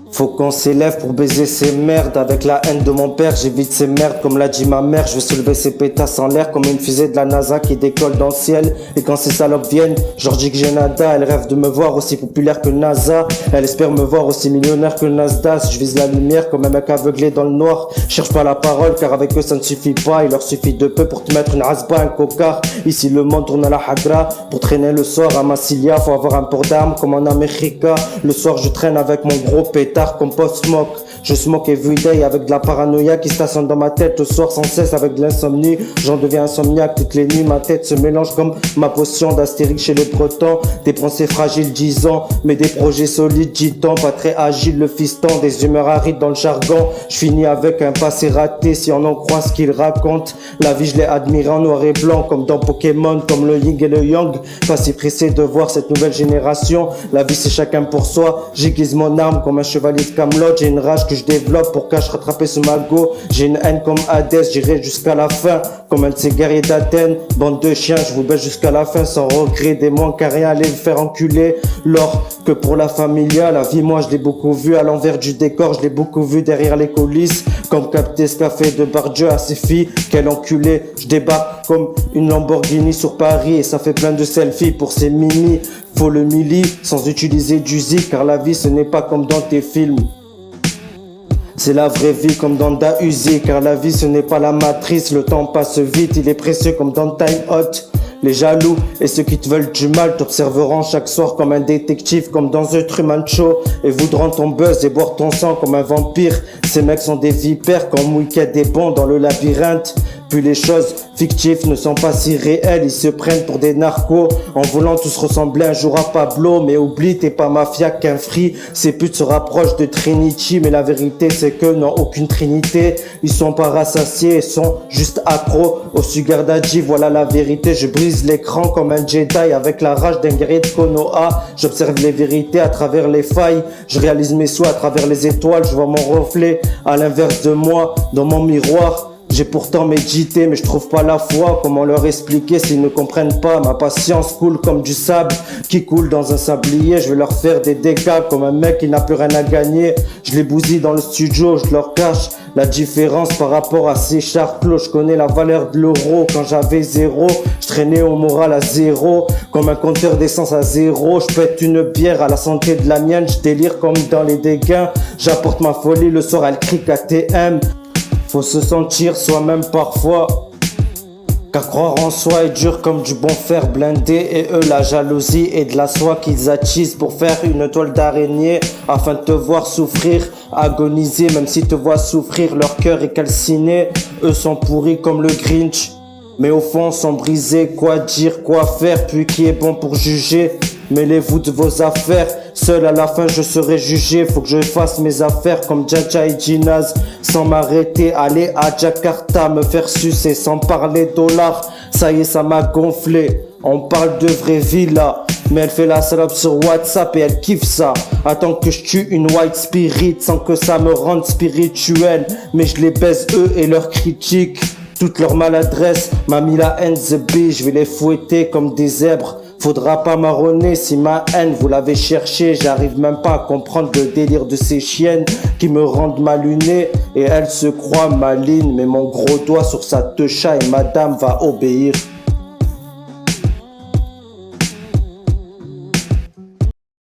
Faut qu'on s'élève pour baiser ces merdes. Avec la haine de mon père, j'évite ces merdes. Comme l'a dit ma mère, je vais soulever ces pétasses en l'air comme une fusée de la NASA qui décolle dans le ciel. Et quand ces salopes viennent, je leur dis que j'ai nada. Elle rêve de me voir aussi populaire que NASA. Elle espère me voir aussi millionnaire que Nasdaq. Je vise la lumière comme un mec aveuglé dans le noir. Cherche pas la parole car avec eux ça ne suffit pas. Il leur suffit de peu pour te mettre une hasba, un cocard. Ici le monde tourne à la hadra. Pour traîner le soir à Massilia, faut avoir un port d'armes comme en Amérique. Le soir je traîne avec mon gros pétard comme post-smoke. Je smoke everyday avec de la paranoïa qui stationne dans ma tête. Le soir sans cesse avec de l'insomnie. J'en deviens insomniaque toutes les nuits. Ma tête se mélange comme ma potion d'Astérix chez les Bretons. Des pensées fragiles 10 ans, mais des projets solides 10 ans. Pas très agile le fiston, des humeurs arides dans le jargon. Je finis avec un passé raté si on en croit ce qu'il raconte. La vie je l'ai admirée en noir et blanc comme dans Pokémon, comme le yin et le yang. Pas si pressé de voir cette nouvelle génération. La vie c'est chacun pour soi. J'aiguise mon arme comme un chevalier de Camelot. J'ai une rage que je développe pour cache rattraper ce magot. J'ai une haine comme Hadès, j'irai jusqu'à la fin comme un de ces guerriers d'Athènes. Bande de chiens, je vous baisse jusqu'à la fin sans regret. Des moins qu'à rien, allez vous faire enculer. Lors que pour la familia, la vie moi je l'ai beaucoup vu à l'envers du décor. Je l'ai beaucoup vu derrière les coulisses. Comme capter ce café de Bardieu à ses filles. Quel enculé, je débarque comme une Lamborghini sur Paris. Et ça fait plein de selfies pour ces mimi. Faut le mili sans utiliser du zik car la vie ce n'est pas comme dans tes films. C'est la vraie vie comme dans Da Uzi car la vie ce n'est pas la matrice. Le temps passe vite, il est précieux comme dans Time Hot. Les jaloux et ceux qui te veulent du mal t'observeront chaque soir comme un détective comme dans The Truman Show et voudront ton buzz et boire ton sang comme un vampire. Ces mecs sont des vipères comme Wicked est bon dans le labyrinthe. Puis les choses fictives ne sont pas si réelles, ils se prennent pour des narcos en voulant tous ressembler un jour à Pablo. Mais oublie, t'es pas mafia qu'un free. Ces putes se rapprochent de Trinity, mais la vérité c'est qu'eux n'ont aucune trinité. Ils sont pas rassasiés et sont juste accros au sugar daddy. Voilà la vérité, je brise l'écran comme un Jedi avec la rage d'un guerrier de Konoha. J'observe les vérités à travers les failles, je réalise mes souhaits à travers les étoiles. Je vois mon reflet à l'inverse de moi dans mon miroir. J'ai pourtant médité mais je trouve pas la foi. Comment leur expliquer s'ils ne comprennent pas? Ma patience coule comme du sable qui coule dans un sablier. Je vais leur faire des dégâts comme un mec qui n'a plus rien à gagner. Je les bousille dans le studio, je leur cache la différence par rapport à ces charclos. Je connais la valeur de l'euro. Quand j'avais zéro, je traînais au moral à zéro. Comme un compteur d'essence à zéro. Je pète une bière à la santé de la mienne. Je délire comme dans les dégâts. J'apporte ma folie le soir, elle crie KTM. Faut se sentir soi-même parfois. Car croire en soi est dur comme du bon fer blindé. Et eux la jalousie et de la soie qu'ils attisent pour faire une toile d'araignée. Afin de te voir souffrir, agoniser. Même s'ils te voient souffrir, leur cœur est calciné. Eux sont pourris comme le Grinch, mais au fond sont brisés. Quoi dire, quoi faire, puis qui est bon pour juger? Mêlez-vous de vos affaires, seul à la fin je serai jugé. Faut que je fasse mes affaires comme Jaja et Ginaz, sans m'arrêter, aller à Jakarta, me faire sucer sans parler dollars. Ça y est, ça m'a gonflé, on parle de vraie vie là. Mais elle fait la salope sur WhatsApp et elle kiffe ça. Attends que je tue une white spirit sans que ça me rende spirituel. Mais je les baise eux et leurs critiques. Toute leur maladresse m'a mis la haine the bee. Je vais les fouetter comme des zèbres. Faudra pas marronner si ma haine vous l'avez cherché. J'arrive même pas à comprendre le délire de ces chiennes qui me rendent maluné. Et elles se croient malines, mais mon gros doigt sur sa techa et madame va obéir.